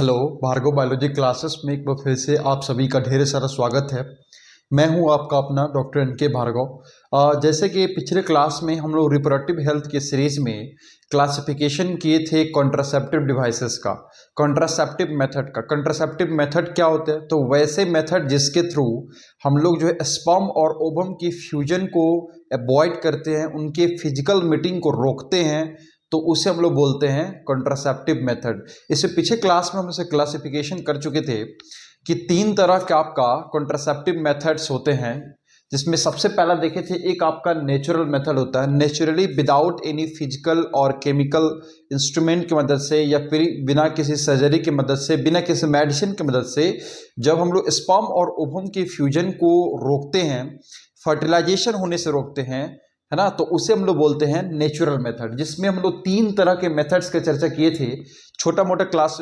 Hello, Bhargava biology classes में एक बार फिर से आप सभी का ढेर सारा स्वागत है। मैं हूं आपका अपना डॉक्टर एन.के. भार्गव। जैसे कि पिछले क्लास में हम लोग रिप्रोडक्टिव हेल्थ के सीरीज में क्लासिफिकेशन किए थे कॉन्ट्रासेप्टिव डिवाइसेस का, कॉन्ट्रासेप्टिव मेथड का। कॉन्ट्रासेप्टिव मेथड क्या होते हैं? तो वैसे मेथड जिसके थ्रू हम लोग जो है स्पर्म और ओवम की फ्यूजन को अवॉइड करते हैं, उनके फिजिकल मीटिंग को रोकते हैं, तो उसे हम लोग बोलते हैं कॉन्ट्रासेप्टिव मेथड। इससे पीछे क्लास में हम इसे क्लासिफिकेशन कर चुके थे कि 3 तरह के आपका कॉन्ट्रासेप्टिव मेथड्स होते हैं, जिसमें सबसे पहला देखे थे एक आपका नेचुरल मेथड होता है, नेचुरली विदाउट एनी फिजिकल और केमिकल इंस्ट्रूमेंट की मदद से या फिर बिना किसी सर्जरी की मदद से, बिना किसी मेडिसिन की मदद से जब हम लोग स्पर्म और ओवम के फ्यूजन को रोकते हैं, फर्टिलाइजेशन होने से रोकते हैं, है ना, तो उसे हम लोग बोलते हैं नेचुरल मेथड। जिसमें हम लोग 3 तरह के मेथड्स की चर्चा किए थे। छोटा मोटा क्लास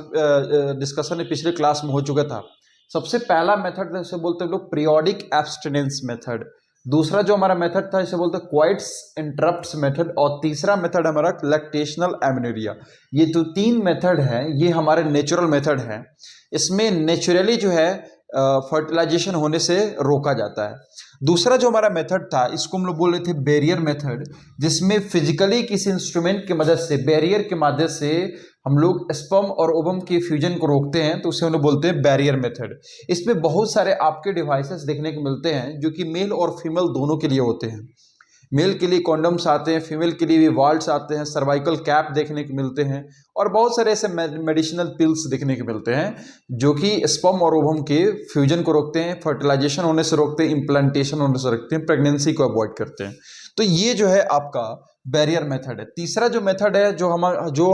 डिस्कशन पिछले क्लास में हो चुका था। सबसे पहला मेथड इसे बोलते हैं लोग पीरियोडिक एब्स्टिनेंस मेथड। दूसरा जो हमारा मेथड था इसे बोलते हैं क्वाइट्स इंटरप्ट्स मेथड, और तीसरा मेथड हमारा लैक्टेशनल एमेनोरिया। ये जो 3 मेथड है ये हमारे नेचुरल मेथड है। इसमें नेचुरली जो है फर्टिलाइजेशन होने से रोका जाता है। दूसरा जो हमारा मेथड था इसको हम लोग बोल रहे थे बैरियर मेथड, जिसमें फिजिकली किसी इंस्ट्रूमेंट की मदद से, बैरियर के माध्यम से हम लोग स्पर्म और ओवम के फ्यूजन को रोकते हैं, तो उसे हम लोग बोलते हैं बैरियर मेथड। इसमें बहुत सारे आपके डिवाइसेस देखने को मिलते हैं जो कि मेल और फीमेल दोनों के लिए होते हैं। मेल के लिए कॉन्डम्स आते हैं, फीमेल के लिए भी वाल्ट्स आते हैं, सर्वाइकल कैप देखने को मिलते हैं, और बहुत सारे ऐसे मेडिसिनल पिल्स देखने को मिलते हैं जो कि स्पर्म और ओवम के फ्यूजन को रोकते हैं, फर्टिलाइजेशन होने से रोकते हैं, इम्प्लांटेशन होने से रोकते हैं, प्रेगनेंसी को अवॉइड करते हैं। तो ये जो है आपका बैरियर मेथड है। तीसरा जो मेथड है जो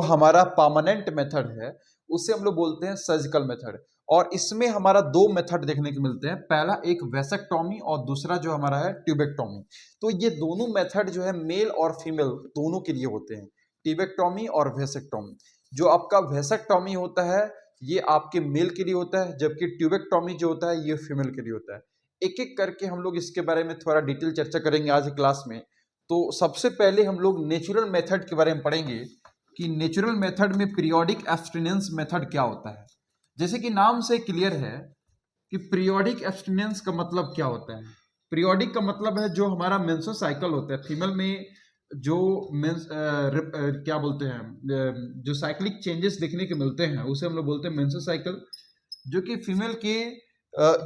हमारा परमानेंट मेथड है उसे हम लोग बोलते हैं सर्जिकल मेथड। और इसमें हमारा 2 मेथड देखने को मिलते हैं। पहला एक वेसेक्टोमी और दूसरा जो हमारा है ट्यूबेक्टोमी। तो ये दोनों मेथड जो है मेल और फीमेल दोनों के लिए होते हैं, ट्यूबेक्टोमी और वेसेक्टोमी। जो आपका वेसेक्टोमी होता है ये आपके मेल के लिए होता है, जबकि ट्यूबेक्टोमी जो होता है ये फीमेल के लिए होता है। एक एक करके हम लोग इसके बारे में थोड़ा डिटेल चर्चा करेंगे आज की क्लास में। तो सबसे पहले हम लोग नेचुरल मेथड के बारे में पढ़ेंगे कि नेचुरल मेथड में पीरियोडिक एब्स्टिनेंस मेथड क्या होता है। जैसे कि नाम से क्लियर है कि पीरियोडिक एब्स्टिनेंस का मतलब क्या होता है। पीरियोडिक का मतलब है जो हमारा मेंस्ट्रुअल साइकिल होता है, फीमेल में जो क्या बोलते हैं, जो साइक्लिक चेंजेस देखने के मिलते हैं उसे हम लोग बोलते हैं मेंस्ट्रुअल साइकिल, जो कि फीमेल के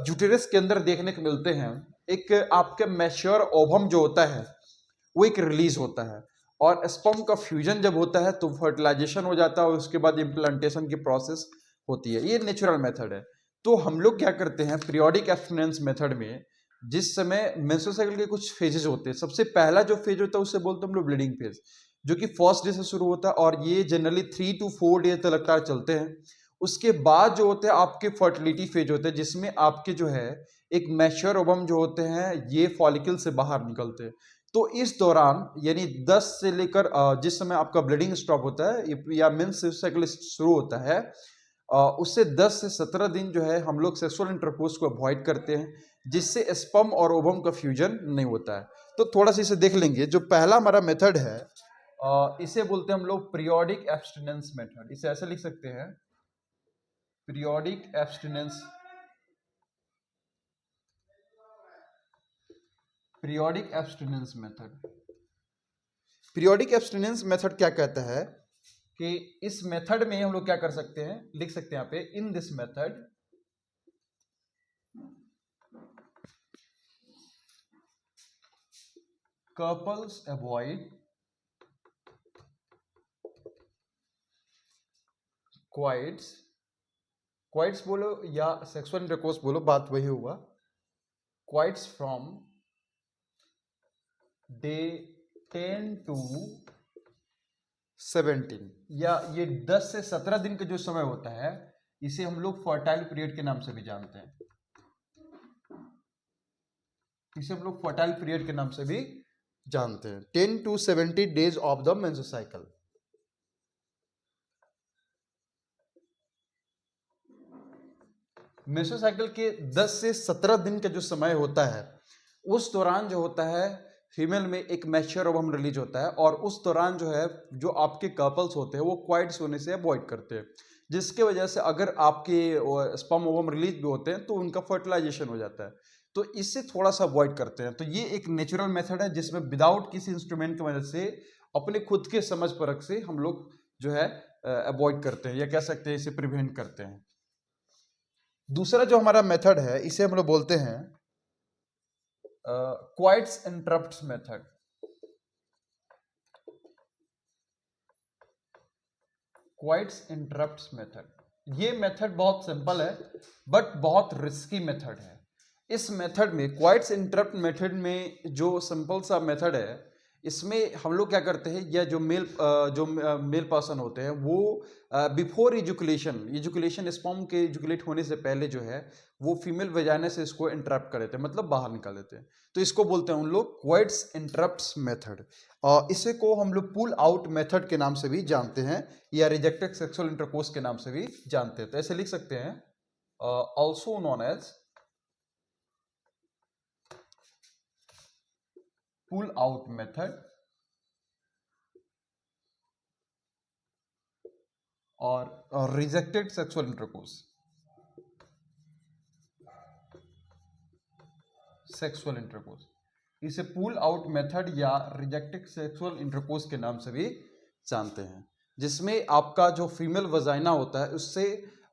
यूटेरस के अंदर देखने को मिलते हैं। एक आपके मैच्योर ओवम जो होता है वो एक रिलीज होता है, और स्पर्म का फ्यूजन जब होता है तो फर्टिलाइजेशन हो जाता है, और उसके बाद इम्प्लांटेशन की प्रोसेस होती है। ये नेचुरल मेथड है। तो हम लोग क्या करते हैं पीरियोडिक एब्स्टिनेंस मेथड में, जिस समय मेंस्ट्रुअल साइकिल के कुछ फेजेस होते हैं, सबसे पहला जो फेज होता है उसे बोलते हैं हम लोग ब्लीडिंग फेज, जो कि फर्स्ट डे से शुरू होता है और ये जनरली 3 to 4 डेज तक लगातार चलते हैं। उसके बाद जो होते हैं आपके फर्टिलिटी फेज होते हैं, जिसमें आपके जो है एक मैच्योर ओवम जो होते हैं ये फॉलिकल से बाहर निकलते हैं। तो इस दौरान यानी 10 से लेकर जिस समय आपका ब्लीडिंग स्टॉप होता है या मेंस्ट्रुअल साइकिल शुरू होता है, उससे 10 से 17 दिन जो है हम लोग सेक्सुअल इंटरकोर्स को अवॉइड करते हैं, जिससे स्पर्म और ओवम का फ्यूजन नहीं होता है। तो थोड़ा सा इसे देख लेंगे। जो पहला हमारा मेथड है इसे बोलते हैं हम लोग पीरियोडिक एब्स्टिनेंस मेथड। इसे ऐसे लिख सकते हैं, periodic abstinence, periodic abstinence method. Periodic abstinence method क्या कहता है कि इस मेथड में हम लोग क्या कर सकते हैं, लिख सकते हैं यहाँ पे, in this method couples avoid क्वाइट्स बोलो या सेक्सुअल इंटरकोर्स बोलो, बात वही हुआ, क्वाइट्स फ्रॉम डे 10 to 17, या ये 10 से 17 दिन का जो समय होता है इसे हम लोग फर्टाइल पीरियड के नाम से भी जानते हैं। इसे हम लोग फर्टाइल पीरियड के नाम से भी जानते हैं। 10 to 70 days of the menstrual cycle. Menstrual cycle के 10 से 17 दिन का जो समय होता है उस दौरान जो होता है फीमेल में एक मैच्योर ओवम रिलीज होता है, और उस दौरान जो है जो आपके कपल्स होते हैं वो क्वाइट्स होने से अवॉइड करते हैं। जिसके वजह से अगर आपके स्पर्म ओवम रिलीज भी होते हैं तो उनका फर्टिलाइजेशन हो जाता है। तो इससे थोड़ा सा अवॉइड करते हैं। तो ये एक नेचुरल मेथड है जिसमें विदाउट किसी इंस्ट्रूमेंट की मदद से अपने खुद के समझ परख से हम लोग जो है अवॉइड करते हैं, या कह सकते हैं इसे प्रिवेंट करते हैं। दूसरा जो हमारा मेथड है इसे हम लोग बोलते हैं क्वाइट्स इंटरप्ट्स मेथड। क्वाइट्स इंटरप्ट्स मेथड, ये मेथड बहुत सिंपल है बट बहुत रिस्की मेथड है। इस मेथड में, क्वाइट्स इंटरप्ट मेथड में, जो सिंपल सा मेथड है, इसमें हम लोग क्या करते हैं, या जो मेल पर्सन होते हैं वो बिफोर इजुकुलेशन स्पर्म के इजुकुलेट होने से पहले जो है वो फीमेल वजाइना से इसको इंटरप्ट कर देते हैं, मतलब बाहर निकाल देते हैं। तो इसको बोलते हैं उन लोग क्वाइट्स इंटरप्ट्स मेथड। इसे को हम लोग पुल आउट मेथड के नाम से भी जानते हैं, या रिजेक्टेड सेक्सुअल इंटरकोर्स के नाम से भी जानते हैं। तो ऐसे लिख सकते हैं, also known as pull out method और रिजेक्टेड सेक्सुअल इंटरकोर्स, इसे पुल आउट मेथड या रिजेक्टेड सेक्सुअल इंटरकोर्स के नाम से भी जानते हैं, जिसमें आपका जो फीमेल वजाइना होता है उससे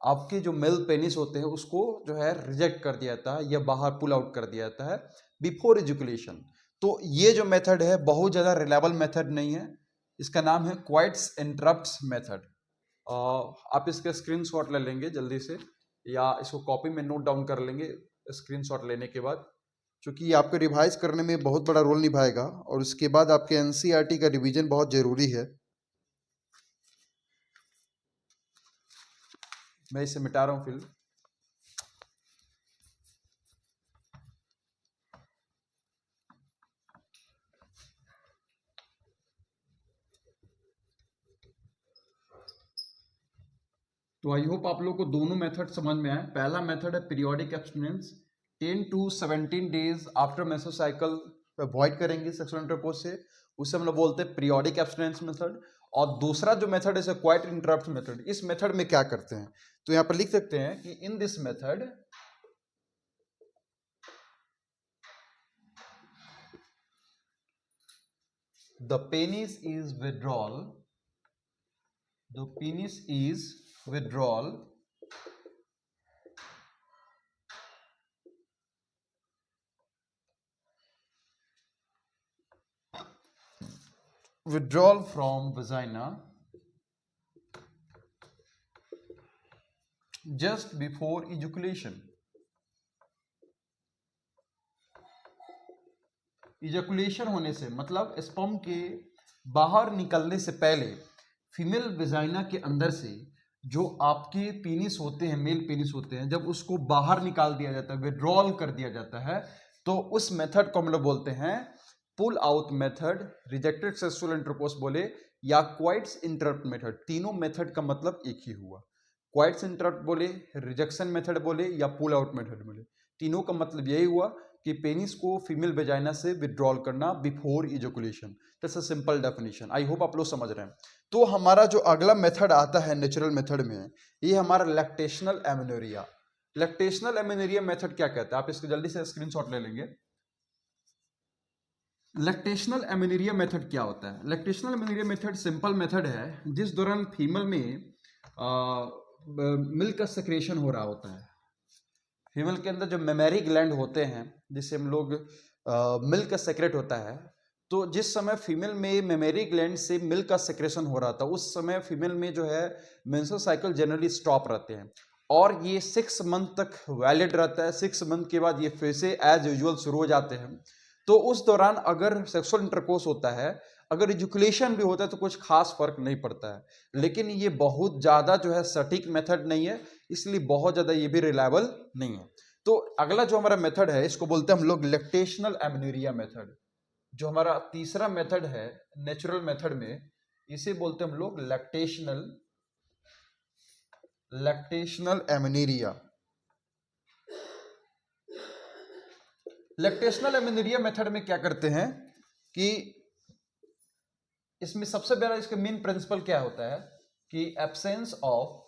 आपके जो मेल पेनिस होते हैं उसको जो है रिजेक्ट कर दिया जाता है या बाहर पुल आउट कर दिया जाता है बिफोर एजुकुलेशन। तो ये जो मेथड है बहुत ज़्यादा रिलायबल मेथड नहीं है, इसका नाम है क्वाइट्स इंटरप्ट्स मेथड। आप इसका स्क्रीनशॉट ले लेंगे जल्दी से, या इसको कॉपी में नोट डाउन कर लेंगे स्क्रीनशॉट लेने के बाद, क्योंकि ये आपको रिवाइज करने में बहुत बड़ा रोल निभाएगा और उसके बाद आपके एनसीईआरटी का रिवीजन बहुत जरूरी है। मैं इसे मिटा रहा हूं फिर। तो आई होप आप लोग को दोनों मेथड समझ में आए। पहला मेथड है periodic abstinence, 10 to 17 days after menstrual cycle avoid करेंगे सेक्सुअल इंटरकोर्स से, उसे हम लोग बोलते हैं पीरियोडिक एब्स्टिनेंस मेथड। और दूसरा जो मेथड है क्वाइट इंटरप्ट मेथड। इस मेथड में क्या करते हैं, तो यहाँ पर लिख सकते हैं कि in this method the penis is withdrawal from vagina just before ejaculation। Ejaculation होने से मतलब स्पर्म के बाहर निकलने से पहले फीमेल वेजाइना के अंदर से जो आपके पेनिस होते हैं, मेल पेनिस होते हैं, जब उसको बाहर निकाल दिया जाता है, विड्रॉल कर दिया जाता है, तो उस मेथड को हम लोग बोलते हैं pull out method, rejected sexual intercourse बोले, या क्वाइट्स इंटरप्ट मेथड। तीनों मेथड का मतलब एक ही हुआ। क्वाइट्स इंटरप्ट बोले, रिजेक्शन मेथड बोले, या पुल आउट मेथड बोले, तीनों का मतलब यही हुआ कि पेनिस को फीमेल वेजाइना से विड्रॉल करना before ejaculation. That's a simple definition. I hope आप लोग समझ रहे हैं। तो हमारा जो अगला मेथड आता है नेचुरल मेथड में, ये हमारा lactational amenorrhoea. Lactational amenorrhoea method क्या कहता है, आप इसको जल्दी से स्क्रीनशॉट ले लेंगे। लैक्टेशनल एमेनोरिया मेथड क्या होता है? Lactational amenorrhoea method simple method है जिस दौरान फीमेल में मिल्क का सेक्रेशन हो रहा होता है। फीमेल के अंदर जो मेमरी ग्लैंड होते हैं जिससे हम लोग मिल्क का सेक्रेट होता है, तो जिस समय फीमेल में मेमरी ग्लैंड से मिल्क का सेक्रेशन हो रहा था उस समय फीमेल में जो है मेंस्ट्रुअल साइकिल जनरली स्टॉप रहते हैं और ये 6 मंथ तक वैलिड रहता है। 6 मंथ के बाद ये फिर से एज यूजुअल शुरू हो जाते हैं। तो उस दौरान अगर सेक्सुअल इंटरकोर्स होता है, अगर इजुकुलेशन भी होता है तो कुछ खास फर्क नहीं पड़ता है। लेकिन ये बहुत ज़्यादा जो है सटीक मेथड नहीं है, इसलिए बहुत ज़्यादा ये भी रिलायबल नहीं है। तो अगला जो हमारा मेथड है इसको बोलते हैं हम लोग लैक्टेशनल एमेनोरिया मेथड। जो हमारा तीसरा मेथड है नेचुरल मेथड में, इसे बोलते हैं हम लोग lactational amenorrhoea. Lactational amenorrhoea method में क्या करते हैं कि इसमें सबसे पहला इसका मेन प्रिंसिपल क्या होता है कि absence of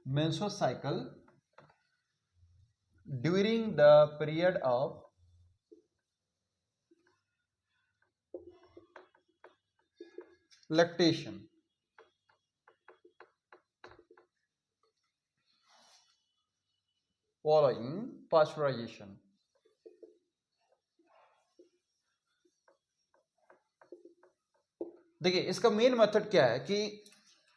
menstrual cycle during the period of lactation. Following pasteurization. देखिए इसका मेन मेथड क्या है कि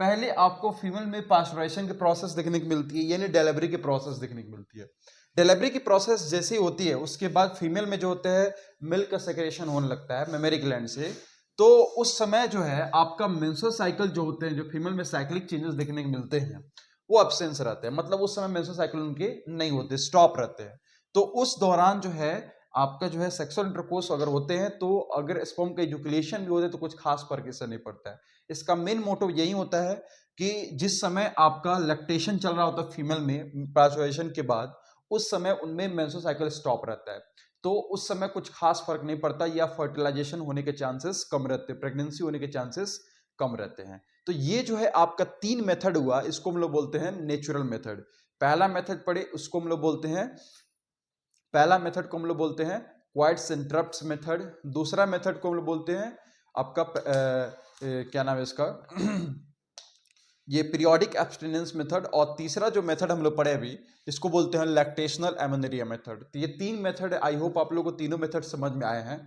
पहले आपको फीमेल में पास्चुराइजेशन की प्रोसेस देखने को मिलती है, यानी डिलीवरी की प्रोसेस देखने को मिलती है। डिलीवरी की प्रोसेस जैसी होती है उसके बाद फीमेल में जो होता है मिल्क का सेक्रेशन होने लगता है मेमरी ग्लैंड से। तो उस समय जो है आपका मेंस्ट्रुअल साइकिल जो होते हैं, जो फीमेल में साइक्लिक चेंजेस देखने को मिलते हैं, वो एब्सेंस रहते हैं, मतलब उस समय मेंस्ट्रुअल साइकिल उनके नहीं होते, स्टॉप रहते हैं। तो उस दौरान जो है आपका जो है सेक्सुअल इंटरकोर्स अगर होते हैं तो अगर स्पर्म का इजैकुलेशन भी होते हैं तो कुछ खास फर्क इससे नहीं पड़ता है। इसका मेन मोटिव यही होता है कि जिस समय आपका लैक्टेशन चल रहा होता है फीमेल में पास्चुराइजेशन के बाद, उस समय उनमें मेंस्ट्रुअल साइकिल स्टॉप रहता है, तो उस समय कुछ खास फर्क नहीं पड़ता, या फर्टिलाइजेशन होने के चांसेस कम रहते हैं, प्रेगनेंसी होने के चांसेस कम रहते हैं। तो ये जो है आपका 3 मेथड हुआ, इसको हम लोग बोलते हैं नेचुरल मेथड। पहला मेथड पढ़े, उसको हम लोग बोलते हैं, पहला मेथड को हम लोग बोलते हैं क्वाइट्स इंटरप्ट्स मेथड। दूसरा मेथड को हम लोग बोलते हैं आपका क्या नाम है इसका ये पीरियोडिक एब्स्टिनेंस मेथड। और तीसरा जो मेथड हम लोग पढ़े अभी, इसको बोलते हैं लैक्टेशनल एमेनेरिया मेथड। तो ये 3 मेथड, आई होप आप लोगों को तीनों मेथड समझ में आए हैं।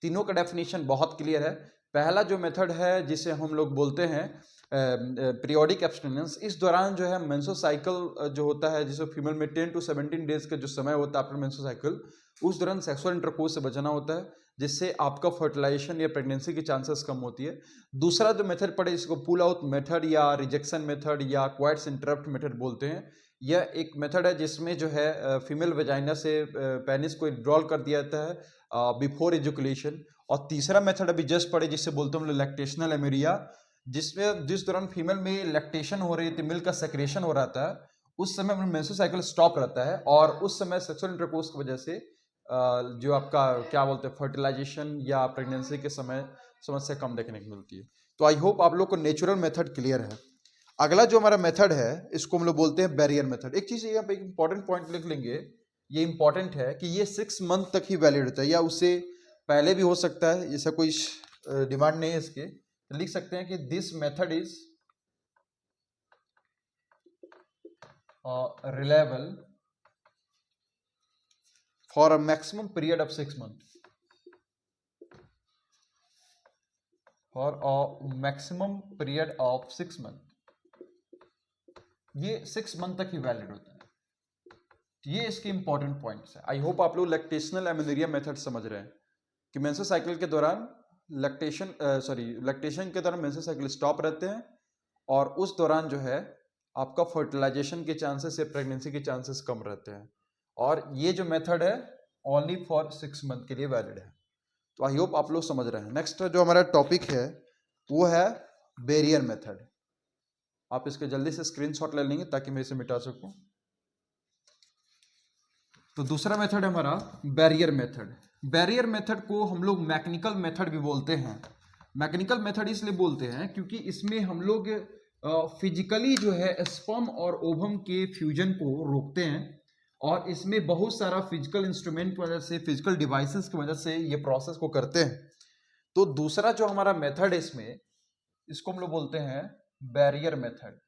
तीनों का डेफिनेशन बहुत क्लियर है। पहला जो मेथड है जिसे हम लोग बोलते हैं पीरियोडिक एब्स्टिनेंस, इस दौरान जो है मेंस्ट्रुअल साइकिल जो होता है, जिसे फीमेल में 10 to 17 डेज का जो समय होता है आफ्टर मेंस्ट्रुअल साइकिल, उस दौरान सेक्सुअल इंटरकोर्स से बचना होता है, जिससे आपका फर्टिलाइजेशन या प्रेगनेंसी की चांसेस कम होती है। दूसरा जो मेथड पड़े, इसको पुल आउट मेथड या रिजेक्शन मेथड या क्वाइट्स इंटरप्ट मेथड बोलते हैं। यह एक मेथड है जिसमें जो है फीमेल वेजाइना से पेनिस को विड्रॉल कर दिया जाता है बिफोर एजुकुलेशन। और तीसरा मेथड अभी जस्ट पढ़े जिससे बोलते हैं हम लोग लैक्टेशनल एमेरिया, जिसमें जिस दौरान फीमेल में लैक्टेशन हो रही थी, मिल्क का सेक्रेशन हो रहा था, उस समय मेंस्ट्रुअल साइकिल स्टॉप रहता है, और उस समय सेक्सुअल इंटरकोर्स की वजह से जो आपका क्या बोलते हैं फर्टिलाइजेशन या प्रेगनेंसी के समय समस्या कम देखने को मिलती है। तो आई होप आप लोग को नेचुरल मेथड क्लियर है। अगला जो हमारा मेथड है, इसको हम लोग बोलते हैं बैरियर मेथड। एक चीज यहाँ पे एक इंपॉर्टेंट पॉइंट लिख लेंगे, ये इंपॉर्टेंट है कि ये 6 मंथ तक ही वैलिड होता है, या उससे पहले भी हो सकता है, ऐसा कोई डिमांड नहीं है इसके। तो लिख सकते हैं कि this method is reliable for a maximum period of 6 months. For a maximum period of 6 months, ये 6 मंथ तक ही वैलिड होता है। ये इसके इंपॉर्टेंट पॉइंट्स है। आई होप आप लोग लैक्टेशनल एमेनेरिया मेथड समझ रहे हैं कि मेंस्ट्रुअल साइकिल के दौरान लैक्टेशन के दौरान मेंस्ट्रुअल साइकिल स्टॉप रहते हैं, और उस दौरान जो है आपका फर्टिलाइजेशन के चांसेस या प्रेगनेंसी के चांसेस कम रहते हैं। और ये जो मेथड है ओनली फॉर 6 मंथ के लिए वैलिड है। तो आई होप आप लोग समझ रहे हैं। नेक्स्ट जो हमारा टॉपिक है वो है बैरियर मेथड। आप इसके जल्दी से स्क्रीनशॉट ले लेंगे ताकि मैं इसे मिटा सकूं। तो दूसरा मेथड है हमारा बैरियर मेथड। बैरियर मेथड को हम लोग मैकेनिकल मेथड भी बोलते हैं। मैकेनिकल मेथड इसलिए बोलते हैं क्योंकि इसमें हम लोग फिजिकली जो है स्पर्म और ओवम के फ्यूजन को रोकते हैं, और इसमें बहुत सारा फिजिकल इंस्ट्रूमेंट की वजह से, फिजिकल डिवाइसेस की वजह से ये प्रोसेस को करते हैं। तो दूसरा जो हमारा मेथड है इसमें, इसको हम लोग बोलते हैं बैरियर मेथड।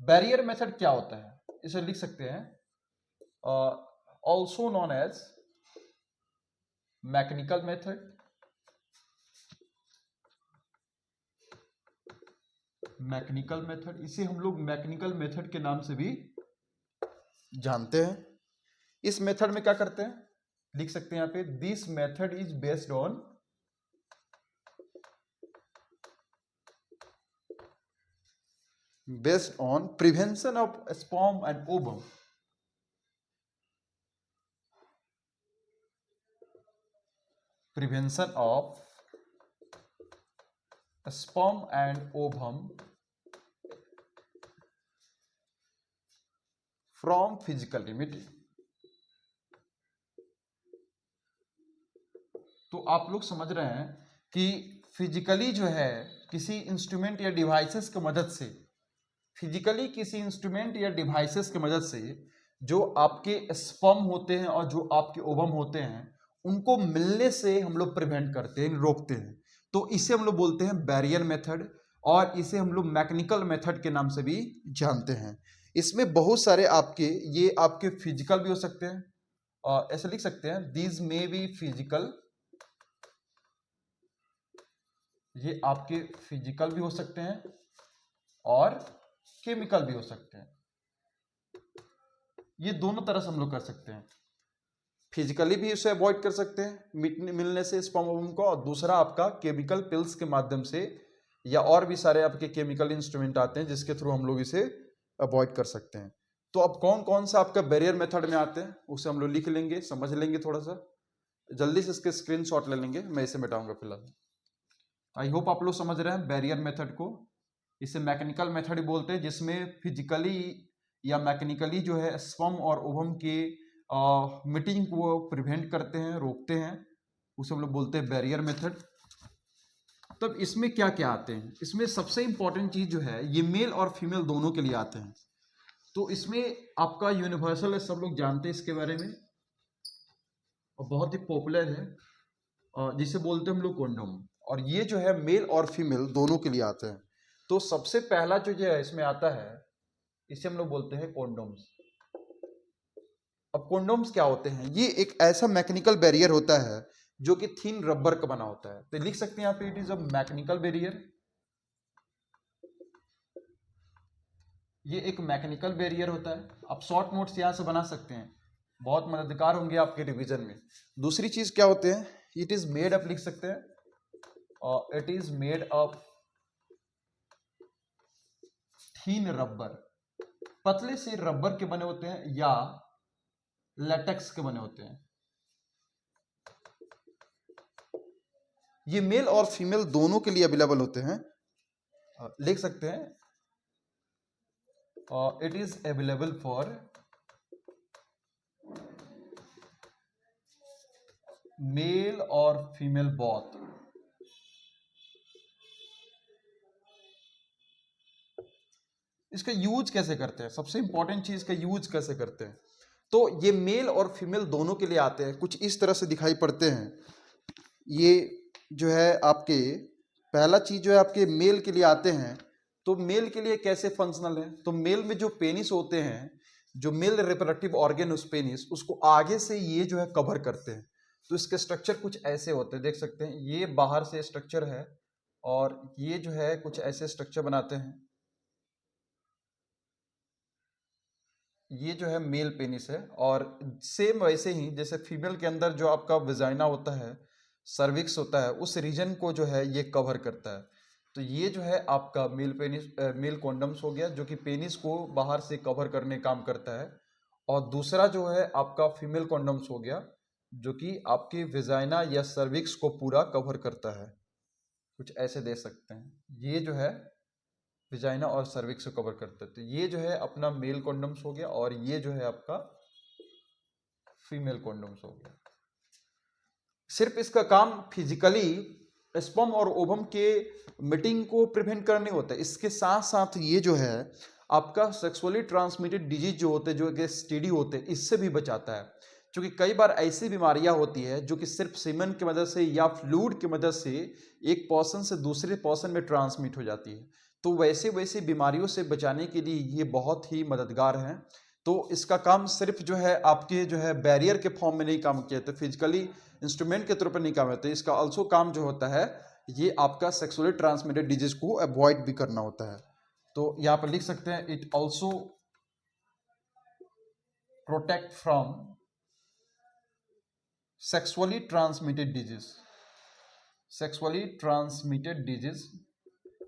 बैरियर मेथड क्या होता है, इसे लिख सकते हैं also known as mechanical method, mechanical method. इसे हम लोग मैकेनिकल मेथड के नाम से भी जानते हैं। इस मेथड में क्या करते हैं, लिख सकते हैं यहां पे, this method is based on prevention of sperm and ovum, prevention of sperm and ovum from physical limiting। तो आप लोग समझ रहे हैं कि फिजिकली जो है किसी इंस्ट्रूमेंट या डिवाइसेस की मदद से फिजिकली किसी इंस्ट्रूमेंट या डिवाइसेस की मदद से जो आपके स्पर्म होते हैं और जो आपके ओवम होते हैं उनको मिलने से हम लोग प्रिवेंट करते हैं, रोकते हैं। तो इसे हम लोग बोलते हैं बैरियर मेथड, और इसे हम लोग मैकेनिकल मेथड के नाम से भी जानते हैं। इसमें बहुत सारे ये आपके फिजिकल भी हो सकते हैं, और ऐसे लिख सकते हैं दीज मे बी फिजिकल, ये आपके फिजिकल भी हो सकते हैं और केमिकल भी हो सकते हैं। ये दोनों तरह से हम लोग कर सकते हैं। फिजिकली भी उसे अवॉइड कर सकते हैं मिलने से स्पर्म ओवम को, और दूसरा आपका केमिकल पिल्स के माध्यम से, या और भी सारे आपके केमिकल इंस्ट्रूमेंट आते हैं जिसके थ्रू हम लोग इसे अवॉइड कर सकते हैं। तो अब कौन कौन सा आपका बैरियर मेथड में आते हैं उसे हम लोग लिख लेंगे, समझ लेंगे, थोड़ा सा जल्दी से इसके स्क्रीनशॉट ले लेंगे, मैं इसे मिटाऊंगा फिलहाल। आई होप आप लोग समझ रहे हैं बैरियर मेथड को। इसे मैकेनिकल मेथड ही बोलते हैं, जिसमें फिजिकली या मैकेनिकली जो है स्पर्म और ओवम के मीटिंग को प्रिवेंट करते हैं, रोकते हैं, उसे हम लोग बोलते हैं बैरियर मेथड। तब इसमें क्या क्या आते हैं? इसमें सबसे इंपॉर्टेंट चीज जो है, ये मेल और फीमेल दोनों के लिए आते हैं। तो इसमें आपका यूनिवर्सल है, सब लोग जानते हैं इसके बारे में, और बहुत ही पॉपुलर है, जिसे बोलते हैं हम लोग कॉन्डोम। और ये जो है मेल और फीमेल दोनों के लिए आते हैं। तो सबसे पहला जो है इसमें आता है, इसे हम लोग बोलते हैं कॉन्डोम्स। अब कॉन्डोम्स क्या होते हैं? ये एक ऐसा मैकेनिकल बैरियर होता है जो कि थिन रबर का बना होता है। तो लिख सकते हैं यहाँ पे it is a mechanical barrier. ये एक मैकेनिकल बैरियर होता है। आप शॉर्ट नोट्स यहाँ से बना सकते हैं, बहुत मददगार होंगे आपके रिवीजन में। दूसरी चीज क्या होते हैं? इट इज मेड अप लिख सकते हैं, और it is made up thin rubber, पतले से रबर के बने होते हैं या लेटेक्स के बने होते हैं। ये मेल और फीमेल दोनों के लिए अवेलेबल होते हैं, लिख सकते हैं it is available for male और फीमेल बोथ। इसका यूज कैसे करते हैं? सबसे इंपॉर्टेंट चीज का यूज कैसे करते हैं? तो ये मेल और फीमेल दोनों के लिए आते हैं, कुछ इस तरह से दिखाई पड़ते हैं। ये जो है आपके पहला चीज जो है आपके मेल के लिए आते हैं। तो मेल के लिए कैसे फंक्शनल है? तो मेल में जो पेनिस होते हैं, जो मेल रिप्रोडक्टिव ऑर्गन उस पेनिस, उसको आगे से ये जो है कवर करते हैं। तो इसके स्ट्रक्चर कुछ ऐसे होते हैं, देख सकते हैं, ये बाहर से स्ट्रक्चर है और ये जो है कुछ ऐसे स्ट्रक्चर बनाते हैं। ये जो है मेल पेनिस है, और सेम वैसे ही जैसे फीमेल के अंदर जो आपका विजाइना होता है, सर्विक्स होता है, उस रीजन को जो है ये कवर करता है। तो ये जो है आपका मेल पेनिस, मेल कॉन्डम्स हो गया, जो कि पेनिस को बाहर से कवर करने काम करता है। और दूसरा जो है आपका फीमेल कॉन्डम्स हो गया, जो कि आपकी विजाइना या सर्विक्स को पूरा कवर करता है। कुछ ऐसे दे सकते हैं, ये जो है विजाइना और सर्विक्स को कवर करते हैं। तो ये जो है अपना मेल कॉन्डम्स हो गया, और ये जो है आपका फीमेल कॉन्डम्स हो गया। सिर्फ इसका काम फिजिकली स्पर्म और ओवम के मीटिंग को प्रिवेंट करने होता है, इसके साथ साथ ये जो है आपका सेक्सुअली ट्रांसमिटेड डिजीज जो होते हैं, जो कि एसटीडी होते हैं, इससे भी बचाता है। क्योंकि कई बार ऐसी बीमारियां होती है जो कि सिर्फ सीमेन की मदद से या फ्लूइड की मदद से एक पर्सन से दूसरे पर्सन में ट्रांसमिट हो जाती है। तो वैसे वैसे बीमारियों से बचाने के लिए ये बहुत ही मददगार हैं। तो इसका काम सिर्फ जो है आपके जो है बैरियर के फॉर्म में नहीं काम किया, तो फिजिकली इंस्ट्रूमेंट के तौर पर नहीं काम होता। इसका ऑल्सो काम जो होता है, ये आपका सेक्सुअली ट्रांसमिटेड डिजीज को अवॉइड भी करना होता है। तो यहाँ पर लिख सकते हैं it also protect from sexually transmitted disease. Sexually transmitted disease,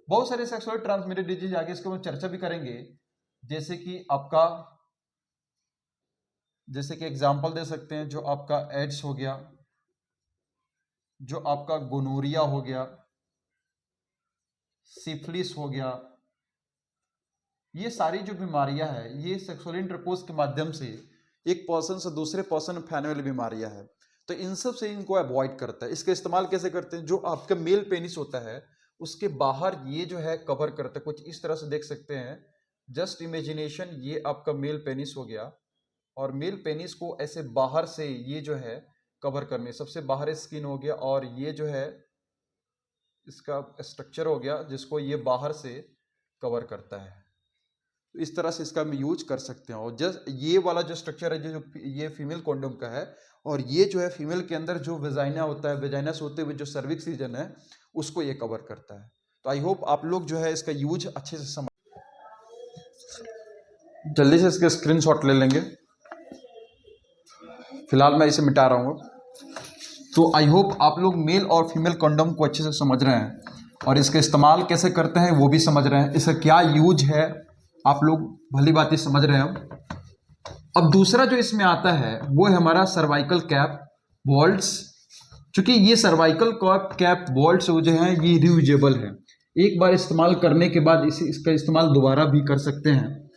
बहुत सारे सेक्सुअली ट्रांसमिटेड डिजीज आगे इसके ऊपर चर्चा भी करेंगे। जैसे कि आपका, जैसे कि एग्जांपल दे सकते हैं, जो आपका एड्स हो गया, जो आपका गोनोरिया हो गया, सिफिलिस हो गया, ये सारी जो बीमारियां हैं, ये सेक्सुअल इंटरकोर्स के माध्यम से एक पर्सन से दूसरे पर्सन में फैलने वाली बीमारियां हैं। तो इन सब से इनको अवॉइड करता है। इसका इस्तेमाल कैसे करते हैं? जो आपका मेल पेनिस होता है उसके बाहर ये जो है कवर करता है, कुछ इस तरह से देख सकते हैं, जस्ट इमेजिनेशन, ये आपका मेल पेनिस हो गया और मेल पेनिस को ऐसे बाहर से ये जो है कवर करने, सबसे बाहर स्किन हो गया और ये जो है इसका स्ट्रक्चर हो गया जिसको ये बाहर से कवर करता है। तो इस तरह से इसका हम यूज कर सकते हैं। और जस्ट ये वाला जो स्ट्रक्चर है जो ये फीमेल कॉन्डोम का है, और ये जो है फीमेल के अंदर जो वेजाइना होता है, वेजाइना से होते हुए जो सर्विक्स रीजन है उसको ये कवर करता है। तो आई होप आप लोग जो है इसका यूज अच्छे से समझ, जल्दी से इसके स्क्रीनशॉट ले लेंगे। फिलहाल मैं इसे मिटा रहा हूँ। तो आई होप आप लोग मेल और फीमेल कंडोम को अच्छे से समझ रहे हैं और इसका इस्तेमाल कैसे करते हैं वो भी समझ रहे हैं, इसका क्या यूज है आप लोग भली बात समझ रहे हैं। अब दूसरा जो इसमें आता है वो है हमारा सर्वाइकल कैप वॉल्ट्स। चूंकि ये सर्वाइकल कैप वॉल्ट्स जो है ये रियूजेबल है, एक बार इस्तेमाल करने के बाद इसका इस्तेमाल दोबारा भी कर सकते हैं।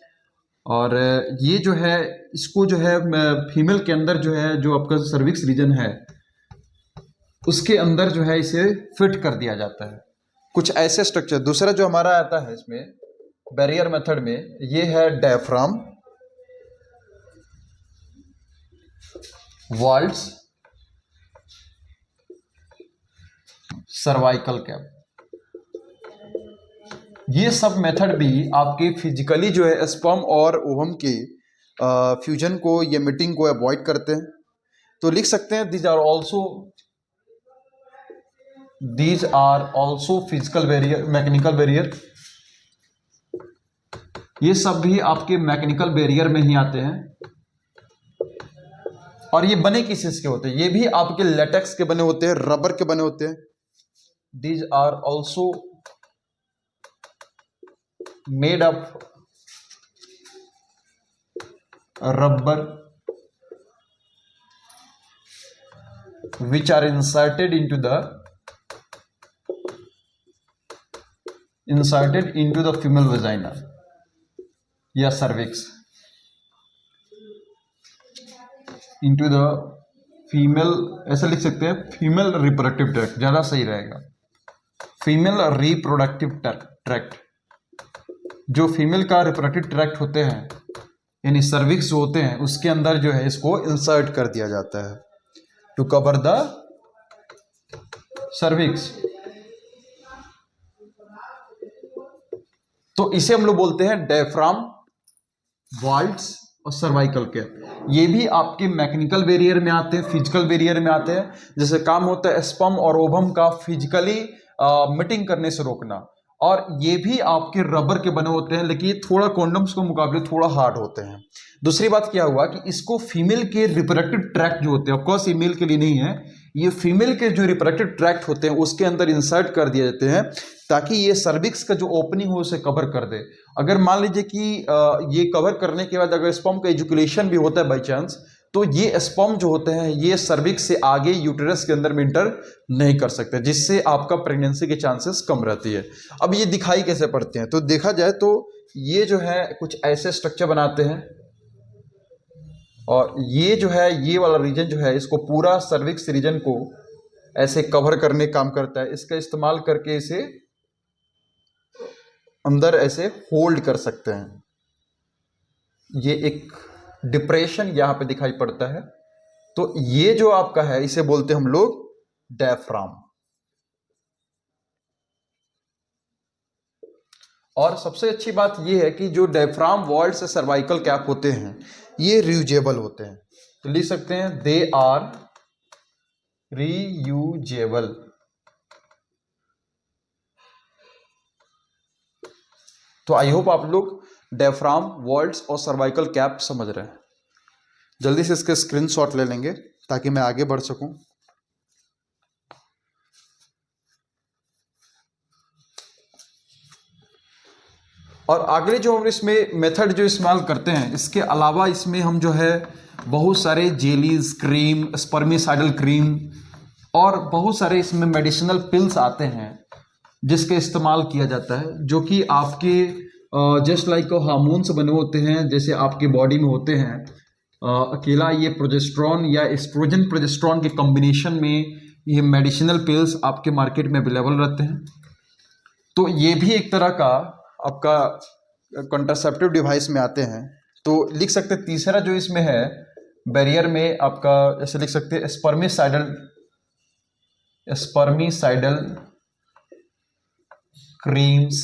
और ये जो है इसको जो है फीमेल के अंदर जो है जो आपका सर्विक्स रीजन है उसके अंदर जो है इसे फिट कर दिया जाता है, कुछ ऐसे स्ट्रक्चर। दूसरा जो हमारा आता है इसमें बैरियर मेथड में ये है डायफ्राम वॉल्ट्स सर्वाइकल कैप। ये सब मेथड भी आपके फिजिकली जो है स्पर्म और ओवम के फ्यूजन को या मीटिंग को अवॉइड करते हैं। तो लिख सकते हैं these are also physical barrier, mechanical barrier. ये सब भी आपके मैकेनिकल बैरियर में ही आते हैं। और ये बने किस चीज के होते हैं? ये भी आपके लेटेक्स के बने होते हैं, रबर के बने होते हैं। These are also made of rubber which are inserted into the female vagina या cervix, into the फीमेल, ऐसा लिख सकते हैं फीमेल रिप्रोडक्टिव ट्रैक्ट, ज्यादा सही रहेगा। फीमेल रिप्रोडक्टिव ट्रैक्ट, जो फीमेल का रिप्रोडक्टिव ट्रैक्ट होते हैं यानी सर्विक्स जो होते हैं उसके अंदर जो है इसको इंसर्ट कर दिया जाता है टू कवर द सर्विक्स। तो इसे हम लोग बोलते हैं डायफ्राम वॉल्ट्स और सर्वाइकल कैप। ये भी आपके मैकेनिकल बैरियर में आते हैं, फिजिकल बैरियर में आते हैं। जैसे काम होता है स्पर्म और ओवम का फिजिकली मीटिंग करने से रोकना, और ये भी आपके रबर के बने होते हैं, लेकिन ये थोड़ा कॉन्डम्स के मुकाबले थोड़ा हार्ड होते हैं। दूसरी बात क्या हुआ कि इसको फीमेल के रिप्रोडक्टिव ट्रैक्ट जो होते हैं, ऑफकोर्स ये मेल के लिए नहीं है, ये फीमेल के जो रिप्रोडक्टिव ट्रैक्ट होते हैं उसके अंदर इंसर्ट कर दिए जाते हैं ताकि ये सर्विक्स का जो ओपनिंग हो उसे कवर कर दे। अगर मान लीजिए कि ये कवर करने के बाद अगर स्पर्म का एजुकुलेशन भी होता है बाई चांस, तो ये स्पर्म जो होते हैं ये सर्विक्स से आगे यूटेरस के अंदर में इंटर नहीं कर सकते, जिससे आपका प्रेगनेंसी के चांसेस कम रहती है। अब ये दिखाई कैसे पड़ते हैं? तो देखा जाए तो ये जो है कुछ ऐसे स्ट्रक्चर बनाते हैं, और ये जो है ये वाला रीजन जो है इसको पूरा सर्विक्स रीजन को ऐसे कवर करने काम करता है। इसका इस्तेमाल करके इसे अंदर ऐसे होल्ड कर सकते हैं। ये एक डिप्रेशन यहां पे दिखाई पड़ता है, तो ये जो आपका है इसे बोलते हैं हम लोग डायफ्राम। और सबसे अच्छी बात यह है कि जो डायफ्राम वॉल्ट से सर्वाइकल कैप होते हैं ये रियूजेबल होते हैं। तो लिख सकते हैं दे आर रियूजेबल। तो आई होप आप लोग डायफ्राम वॉल्ट्स और सर्वाइकल कैप समझ रहे हैं। जल्दी से इसके स्क्रीनशॉट ले लेंगे ताकि मैं आगे बढ़ सकूं। और आगे जो हम इसमें मेथड जो इस्तेमाल करते हैं, इसके अलावा इसमें हम जो है बहुत सारे जेलीज, क्रीम, स्पर्मिसाइडल क्रीम और बहुत सारे इसमें मेडिसिनल पिल्स आते हैं जिसके इस्तेमाल किया जाता है, जो कि आपके जस्ट लाइक हार्मोन्स बने होते हैं जैसे आपके बॉडी में होते हैं। अकेला ये प्रोजेस्टेरॉन या एस्ट्रोजन प्रोजेस्टेरॉन के कॉम्बिनेशन में ये मेडिसिनल पिल्स आपके मार्केट में अवेलेबल रहते हैं। तो ये भी एक तरह का आपका कॉन्ट्रासेप्टिव डिवाइस में आते हैं तो लिख सकते हैं तीसरा जो इसमें है बैरियर में आपका, ऐसे लिख सकते हैं spermicidal creams,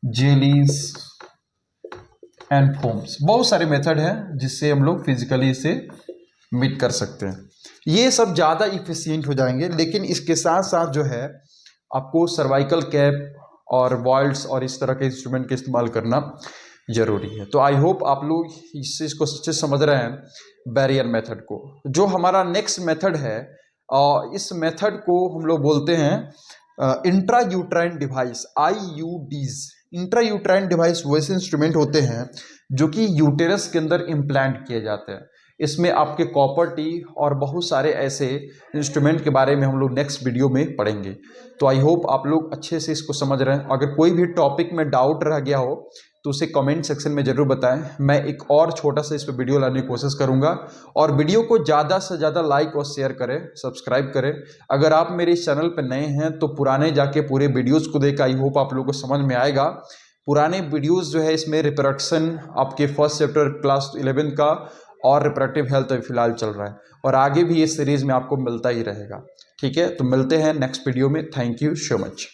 jellies and foams. बहुत सारे मेथड हैं जिससे हम लोग फिजिकली इसे मीट कर सकते हैं। ये सब ज़्यादा इफिशियंट हो जाएंगे, लेकिन इसके साथ साथ जो है आपको सर्वाइकल कैप और वॉल्ट्स और इस तरह के इंस्ट्रूमेंट का इस्तेमाल करना जरूरी है। तो आई होप आप लोग इस चीज़ को अच्छे से समझ रहे हैं बैरियर मेथड को। जो हमारा नेक्स्ट मेथड है, इस मेथड को हम लोग बोलते हैं intra uterine device, IUDs। Intra uterine device वैसे इंस्ट्रूमेंट होते हैं जो कि यूटेरस के अंदर इम्प्लांट किए जाते हैं। इसमें आपके कॉपर टी और बहुत सारे ऐसे इंस्ट्रूमेंट के बारे में हम लोग नेक्स्ट वीडियो में पढ़ेंगे। तो आई होप आप लोग अच्छे से इसको समझ रहे हैं। अगर कोई भी टॉपिक में डाउट रह गया हो तो उसे कमेंट सेक्शन में ज़रूर बताएं। मैं एक और छोटा सा इस पर वीडियो लाने की कोशिश करूंगा। और वीडियो को ज़्यादा से ज़्यादा लाइक और शेयर करें, सब्सक्राइब करें। अगर आप मेरे इस चैनल पर नए हैं तो पुराने जाके पूरे वीडियोज़ को देख, आई होप आप लोगों को समझ में आएगा। पुराने वीडियोज़ जो है इसमें रिप्रोडक्शन आपके फर्स्ट चैप्टर क्लास 11 का और रिप्रोडक्टिव हेल्थ फिलहाल चल रहा है, और आगे भी इस सीरीज़ में आपको मिलता ही रहेगा। ठीक है, तो मिलते हैं नेक्स्ट वीडियो में। Thank you so much.